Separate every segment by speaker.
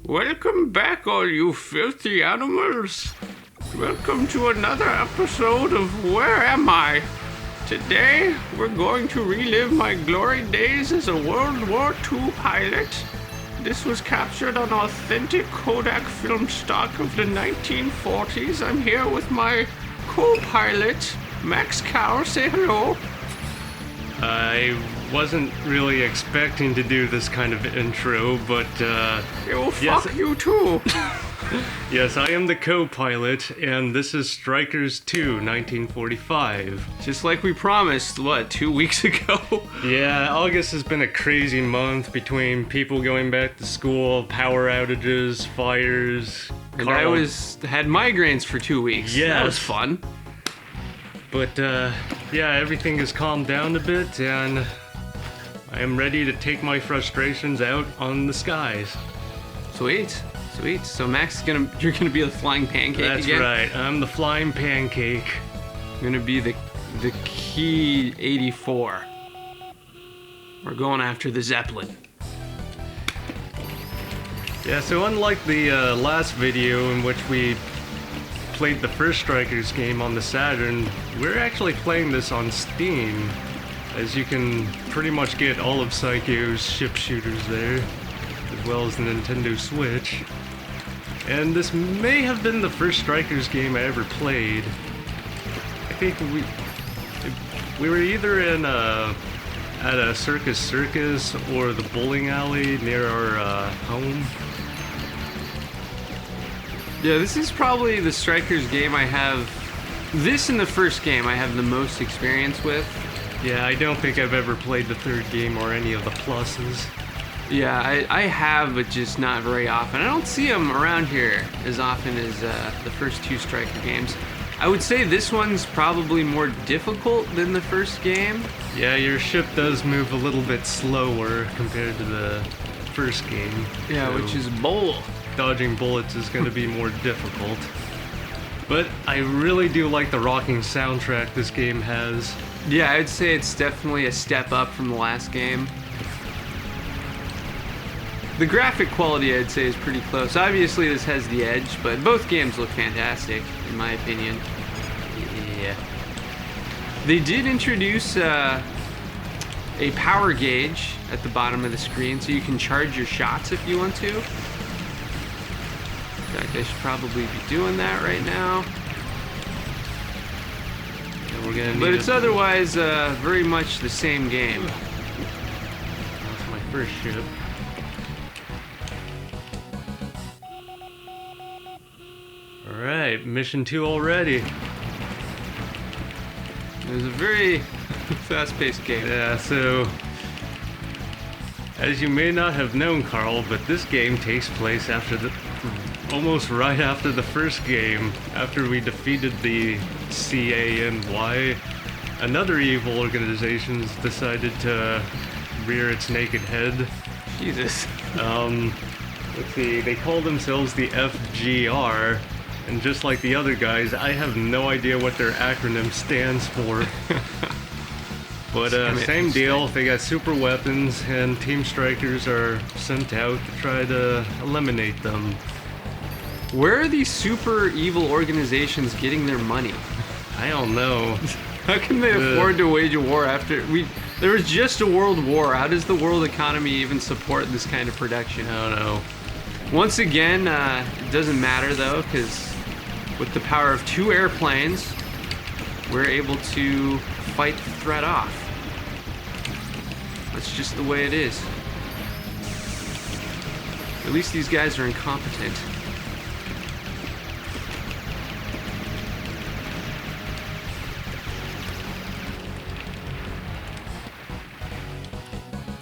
Speaker 1: Welcome back, all you filthy animals. Welcome to another episode of Where Am I? Today, we're going to relive my glory days as a World War II pilot. This was captured on authentic Kodak film stock of the 1940s. I'm here with my co-pilot, Max Cow. Say hello.
Speaker 2: I wasn't really expecting to do this kind of intro, but
Speaker 1: Oh, fuck yes. You too.
Speaker 2: Yes, I am the co-pilot, and this is Strikers 2, 1945.
Speaker 1: Just like we promised, 2 weeks ago?
Speaker 2: Yeah, August has been a crazy month between people going back to school, power outages, fires.
Speaker 1: And I had migraines for 2 weeks.
Speaker 2: Yeah,
Speaker 1: that was fun.
Speaker 2: But yeah, everything has calmed down a bit, and I am ready to take my frustrations out on the skies.
Speaker 1: Sweet. So Max, you're gonna be the flying pancake
Speaker 2: That's
Speaker 1: again?
Speaker 2: That's right. I'm the flying pancake.
Speaker 1: I'm gonna be the Key 84. We're going after the Zeppelin.
Speaker 2: Yeah. So unlike the last video in which we played the first Strikers game on the Saturn, we're actually playing this on Steam, as you can pretty much get all of Psycho's ship shooters there, as well as the Nintendo Switch. And this may have been the first Strikers game I ever played. I think we were either in at a circus or the bowling alley near our home.
Speaker 1: Yeah, this is probably the Strikers game I have. This and the first game I have the most experience with.
Speaker 2: Yeah, I don't think I've ever played the third game or any of the pluses.
Speaker 1: Yeah, I have, but just not very often. I don't see them around here as often as the first two Striker games. I would say this one's probably more difficult than the first game.
Speaker 2: Yeah, your ship does move a little bit slower compared to the first game.
Speaker 1: Yeah,
Speaker 2: so
Speaker 1: which is bull.
Speaker 2: Dodging bullets is going to be more difficult. But I really do like the rocking soundtrack this game has.
Speaker 1: Yeah, I'd say it's definitely a step up from the last game. The graphic quality, I'd say, is pretty close. Obviously, this has the edge, but both games look fantastic, in my opinion. Yeah. They did introduce a power gauge at the bottom of the screen, so you can charge your shots if you want to. In fact, I should probably be doing that right now.
Speaker 2: And we're gonna
Speaker 1: but it's otherwise very much the same game.
Speaker 2: That's my first ship. Alright, mission 2 already.
Speaker 1: It was a very fast-paced game.
Speaker 2: Yeah, so as you may not have known, Carl, but this game takes place almost right after the first game, after we defeated the CANY. Another evil organization decided to rear its naked head.
Speaker 1: Jesus.
Speaker 2: Let's see, they call themselves the FGR. And just like the other guys, I have no idea what their acronym stands for. But same deal, they got super weapons, and Team Strikers are sent out to try to eliminate them.
Speaker 1: Where are these super evil organizations getting their money?
Speaker 2: I don't know.
Speaker 1: How can they afford to wage a war after there was just a world war? How does the world economy even support this kind of production?
Speaker 2: I don't know.
Speaker 1: Once again, it doesn't matter though, because with the power of 2 airplanes, we're able to fight the threat off. That's just the way it is. At least these guys are incompetent.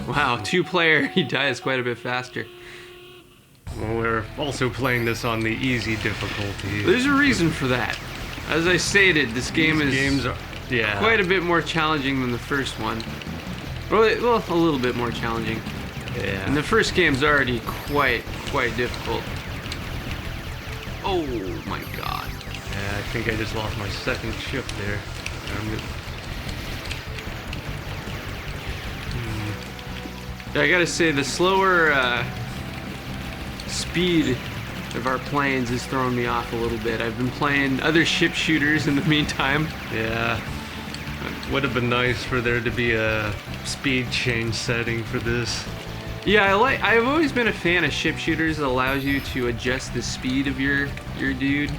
Speaker 1: Wow, 2-player, he dies quite a bit faster.
Speaker 2: Well, we're also playing this on the easy difficulty.
Speaker 1: There's a reason for that. As I stated, this game is quite a bit more challenging than the first one. Well, a little bit more challenging.
Speaker 2: Yeah.
Speaker 1: And the first game's already quite difficult. Oh my god.
Speaker 2: Yeah, I think I just lost my second ship there.
Speaker 1: I gotta say, the slower speed of our planes is throwing me off a little bit. I've been playing other ship shooters in the meantime.
Speaker 2: Yeah. Would have been nice for there to be a speed change setting for this.
Speaker 1: Yeah, I've always been a fan of ship shooters that allows you to adjust the speed of your dude.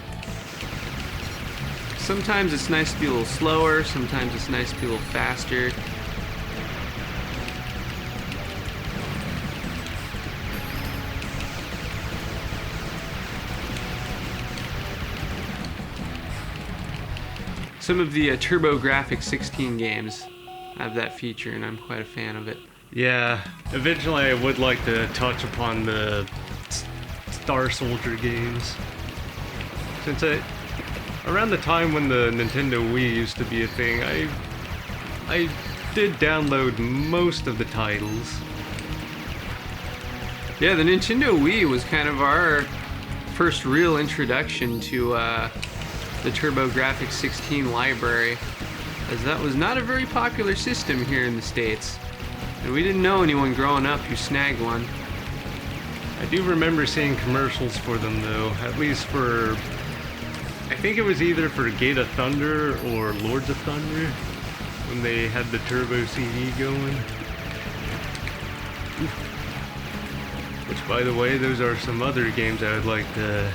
Speaker 1: Sometimes it's nice to be a little slower, sometimes it's nice to be a little faster. Some of the TurboGrafx-16 games have that feature, and I'm quite a fan of it.
Speaker 2: Yeah, eventually I would like to touch upon the Star Soldier games. Since around the time when the Nintendo Wii used to be a thing, I did download most of the titles.
Speaker 1: Yeah, the Nintendo Wii was kind of our first real introduction to the TurboGrafx-16 library, as that was not a very popular system here in the States. And we didn't know anyone growing up who snagged one.
Speaker 2: I do remember seeing commercials for them though, at least for, I think it was either for Gate of Thunder or Lords of Thunder, when they had the Turbo CD going. Which, by the way, those are some other games I would like to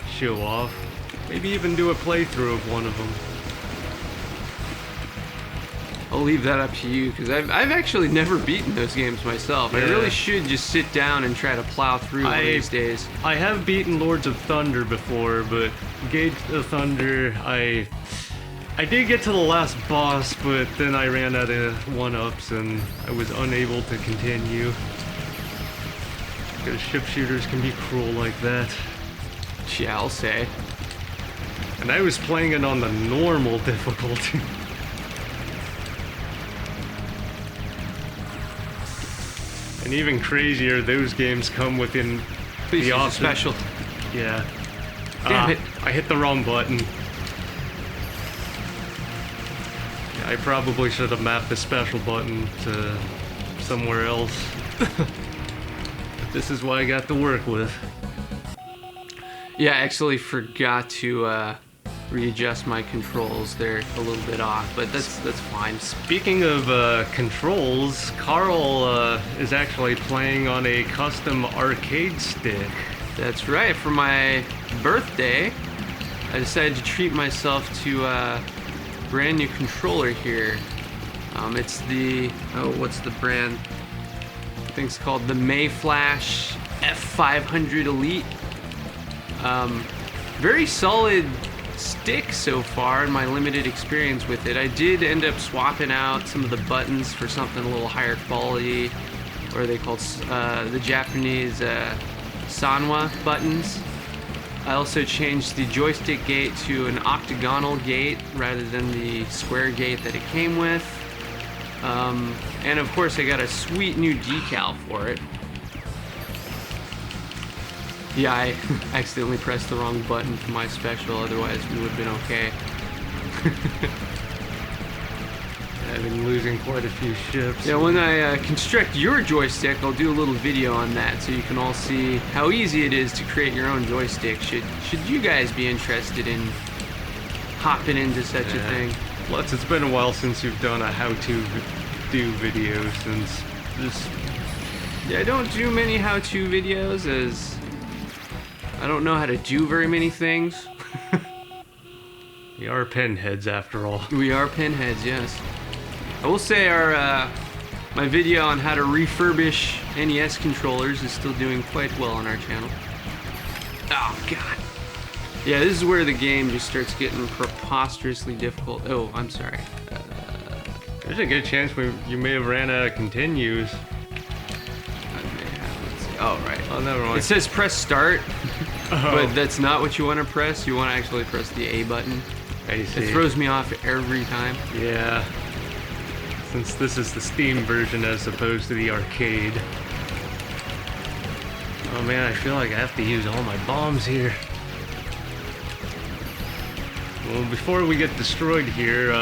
Speaker 2: show off. Maybe even do a playthrough of one of them.
Speaker 1: I'll leave that up to you, because I've actually never beaten those games myself.
Speaker 2: Yeah.
Speaker 1: I really should just sit down and try to plow through one of these days.
Speaker 2: I have beaten Lords of Thunder before, but Gate of Thunder, I did get to the last boss, but then I ran out of one-ups and I was unable to continue. Because ship shooters can be cruel like that.
Speaker 1: Yeah, I'll say.
Speaker 2: And I was playing it on the normal difficulty. And even crazier, those games come within
Speaker 1: Please
Speaker 2: the
Speaker 1: use a
Speaker 2: option.
Speaker 1: special.
Speaker 2: Yeah.
Speaker 1: Damn it.
Speaker 2: I hit the wrong button. Yeah, I probably should have mapped the special button to somewhere else. But this is what I got to work with.
Speaker 1: Yeah, I actually forgot to readjust my controls. They're a little bit off, but that's fine.
Speaker 2: Speaking of controls, Carl is actually playing on a custom arcade stick.
Speaker 1: That's right. For my birthday, I decided to treat myself to a brand new controller here. It's the, what's the brand? I think it's called the Mayflash F500 Elite. Very solid stick so far in my limited experience with it. I did end up swapping out some of the buttons for something a little higher quality, or they called the Japanese Sanwa buttons. I also changed the joystick gate to an octagonal gate rather than the square gate that it came with. And of course I got a sweet new decal for it. Yeah, I accidentally pressed the wrong button for my special, otherwise we would have been okay.
Speaker 2: I've been losing quite a few ships.
Speaker 1: Yeah, when I construct your joystick, I'll do a little video on that so you can all see how easy it is to create your own joystick. Should you guys be interested in hopping into such a thing?
Speaker 2: Plus, it's been a while since you've done a how-to do video since this.
Speaker 1: Yeah, I don't do many how-to videos as I don't know how to do very many things.
Speaker 2: We are pinheads after all.
Speaker 1: We are pinheads, yes. I will say my video on how to refurbish NES controllers is still doing quite well on our channel. Oh, God. Yeah, this is where the game just starts getting preposterously difficult. Oh, I'm sorry.
Speaker 2: There's a good chance you may have ran out of continues.
Speaker 1: I may have, let's see. Oh, right.
Speaker 2: Oh, never mind.
Speaker 1: It says press start, but that's not what you want to press. You want to actually press the A button.
Speaker 2: I see.
Speaker 1: It throws me off every time.
Speaker 2: Yeah. Since this is the Steam version as opposed to the arcade. Oh man, I feel like I have to use all my bombs here. Well, before we get destroyed here,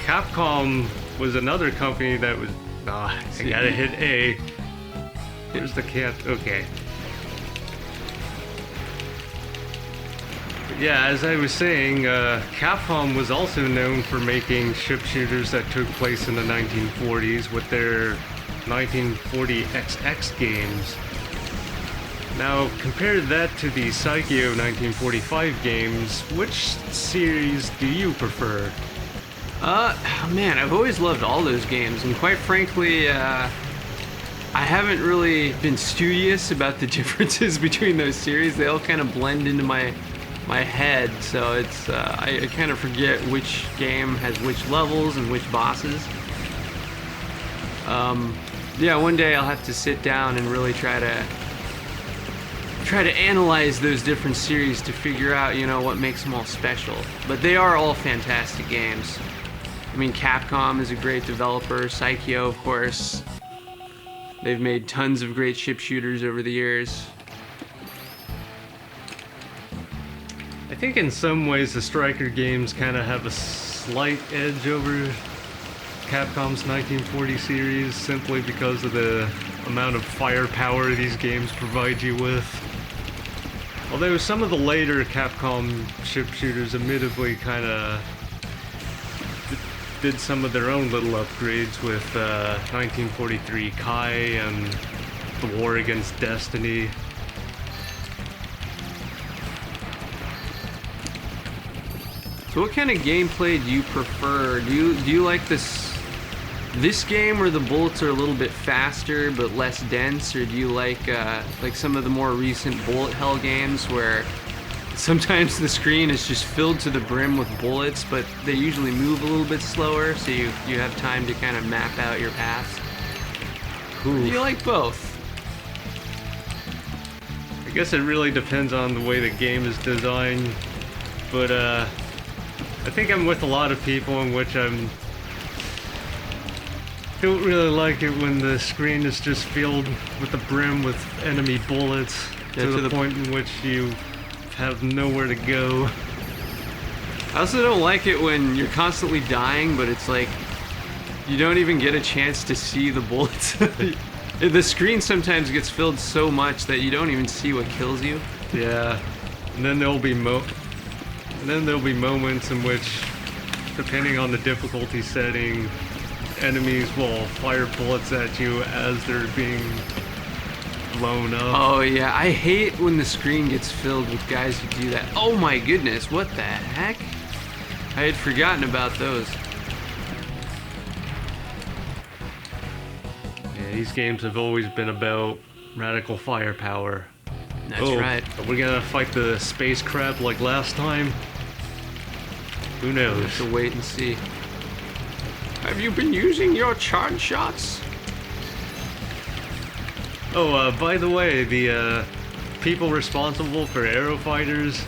Speaker 2: Capcom was another company that I gotta hit A. There's the cat. Okay. But yeah, as I was saying, Capcom was also known for making ship shooters that took place in the 1940s with their 1940 XX games. Now, compare that to the Psycho 1945 games. Which series do you prefer?
Speaker 1: Man, I've always loved all those games, and quite frankly, I haven't really been studious about the differences between those series. They all kind of blend into my head, so it's I kind of forget which game has which levels and which bosses. Yeah, one day I'll have to sit down and really try to analyze those different series to figure out, you know, what makes them all special. But they are all fantastic games. I mean, Capcom is a great developer. Psycho, of course. They've made tons of great ship shooters over the years.
Speaker 2: I think in some ways the Striker games kind of have a slight edge over Capcom's 1940 series simply because of the amount of firepower these games provide you with. Although some of the later Capcom ship shooters admittedly kind of did some of their own little upgrades with 1943 Kai and the War Against Destiny.
Speaker 1: So what kind of gameplay do you prefer? Do you like this game where the bullets are a little bit faster but less dense, or do you like some of the more recent bullet hell games where sometimes the screen is just filled to the brim with bullets, but they usually move a little bit slower, so you have time to kind of map out your paths? Do you like both?
Speaker 2: I guess it really depends on the way the game is designed, but I think I'm with a lot of people in which don't really like it when the screen is just filled with the brim with enemy bullets to the point in which you have nowhere to go.
Speaker 1: I also don't like it when you're constantly dying, but it's like you don't even get a chance to see the bullets. The screen sometimes gets filled so much that you don't even see what kills you.
Speaker 2: Yeah, and then there'll be moments in which, depending on the difficulty setting, enemies will fire bullets at you as they're being blown up.
Speaker 1: Oh yeah, I hate when the screen gets filled with guys who do that. Oh my goodness, what the heck? I had forgotten about those.
Speaker 2: Yeah, these games have always been about radical firepower.
Speaker 1: That's right.
Speaker 2: Are we gonna fight the space crab like last time? Who knows?
Speaker 1: We'll have to wait and see. Have you been using your charge shots?
Speaker 2: Oh, by the way, the people responsible for Aero Fighters,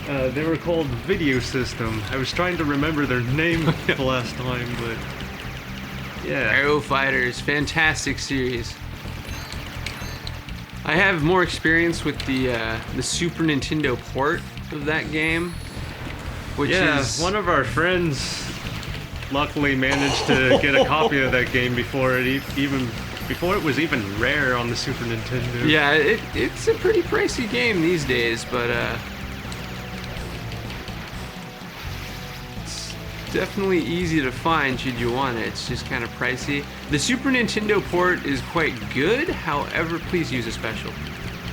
Speaker 2: they were called Video System. I was trying to remember their name the last time, but yeah.
Speaker 1: Aero Fighters, fantastic series. I have more experience with the Super Nintendo port of that game, which is
Speaker 2: one of our friends luckily managed to get a copy of that game before it was even rare on the Super Nintendo.
Speaker 1: Yeah, it's a pretty pricey game these days, but it's definitely easy to find should you want it. It's just kind of pricey. The Super Nintendo port is quite good, however, please use a special.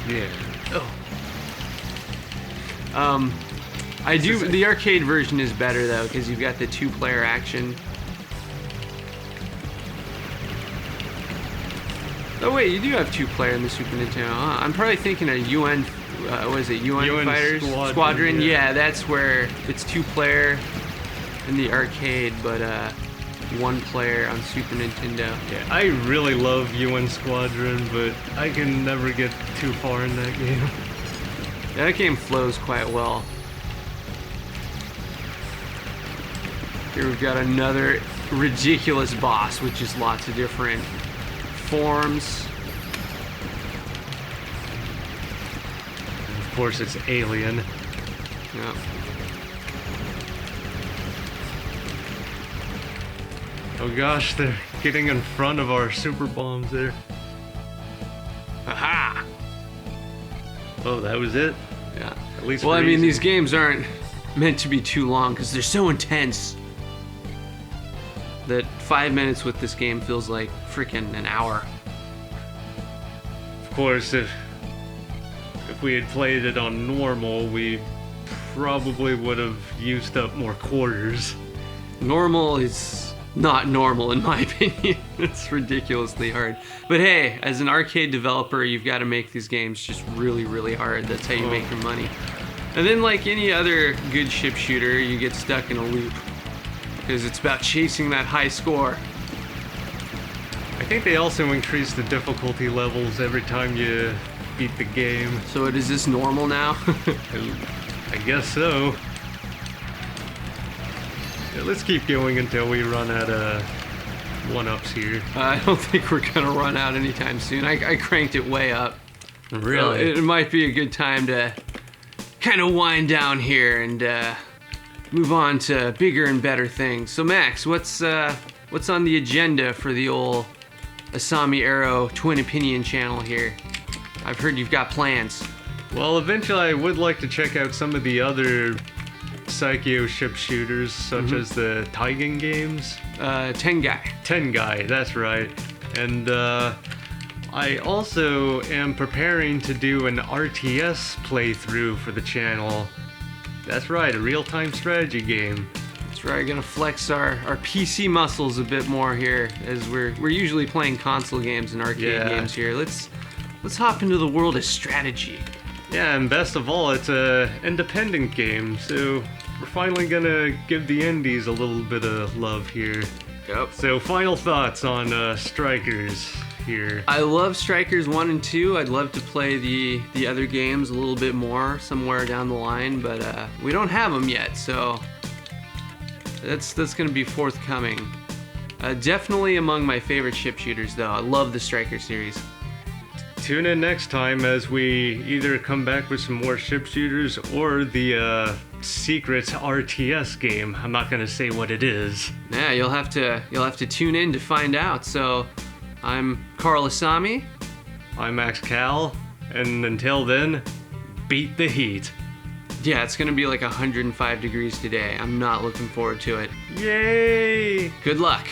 Speaker 2: Yeah.
Speaker 1: Oh. The arcade version is better though, because you've got the 2-player action. Oh wait, you do have 2-player in the Super Nintendo. Huh? I'm probably thinking of UN. What is it? UN Fighters Squadron. Yeah, that's where it's 2-player in the arcade, but 1-player on Super Nintendo.
Speaker 2: Yeah, I really love UN Squadron, but I can never get too far in that game.
Speaker 1: Yeah, that game flows quite well. Here we've got another ridiculous boss, which is lots of different forms.
Speaker 2: And of course, it's Alien.
Speaker 1: Yep.
Speaker 2: Oh gosh, they're getting in front of our super bombs there.
Speaker 1: Aha!
Speaker 2: Oh, that was it?
Speaker 1: Yeah.
Speaker 2: At least
Speaker 1: Well, I
Speaker 2: we're
Speaker 1: mean,
Speaker 2: easy.
Speaker 1: these games aren't meant to be too long because they're so intense that 5 minutes with this game feels like freaking an hour.
Speaker 2: Of course, if we had played it on normal, we probably would have used up more quarters.
Speaker 1: Normal is not normal in my opinion. It's ridiculously hard. But hey, as an arcade developer, you've got to make these games just really, really hard. That's how you make your money. And then like any other good ship shooter, you get stuck in a loop because it's about chasing that high score.
Speaker 2: I think they also increase the difficulty levels every time you beat the game.
Speaker 1: So is this normal now?
Speaker 2: I guess so. Yeah, let's keep going until we run out of one-ups here.
Speaker 1: I don't think we're gonna run out anytime soon. I cranked it way up.
Speaker 2: Really?
Speaker 1: It might be a good time to kind of wind down here and move on to bigger and better things. So Max, what's on the agenda for the old Asami Arrow Twin Opinion channel here? I've heard you've got plans.
Speaker 2: Well, eventually I would like to check out some of the other Psycho ship shooters, such as the Taigen games.
Speaker 1: Tengai,
Speaker 2: that's right. And I also am preparing to do an RTS playthrough for the channel. That's right, a real-time strategy game.
Speaker 1: That's right, gonna flex our PC muscles a bit more here, as we're usually playing console games and arcade games here. Let's hop into the world of strategy.
Speaker 2: Yeah, and best of all, it's a independent game, so we're finally gonna give the indies a little bit of love here.
Speaker 1: Yep.
Speaker 2: So final thoughts on Strikers here.
Speaker 1: I love Strikers 1 and 2. I'd love to play the other games a little bit more somewhere down the line, but we don't have them yet, so that's gonna be forthcoming. Definitely among my favorite ship shooters though. I love the Striker series.
Speaker 2: Tune in next time as we either come back with some more ship shooters or the secret RTS game. I'm not gonna say what it is.
Speaker 1: Yeah, you'll have to tune in to find out. So, I'm Carl Asami.
Speaker 2: I'm Max Cal, and until then, beat the heat.
Speaker 1: Yeah, it's gonna be like 105 degrees today. I'm not looking forward to it.
Speaker 2: Yay!
Speaker 1: Good luck.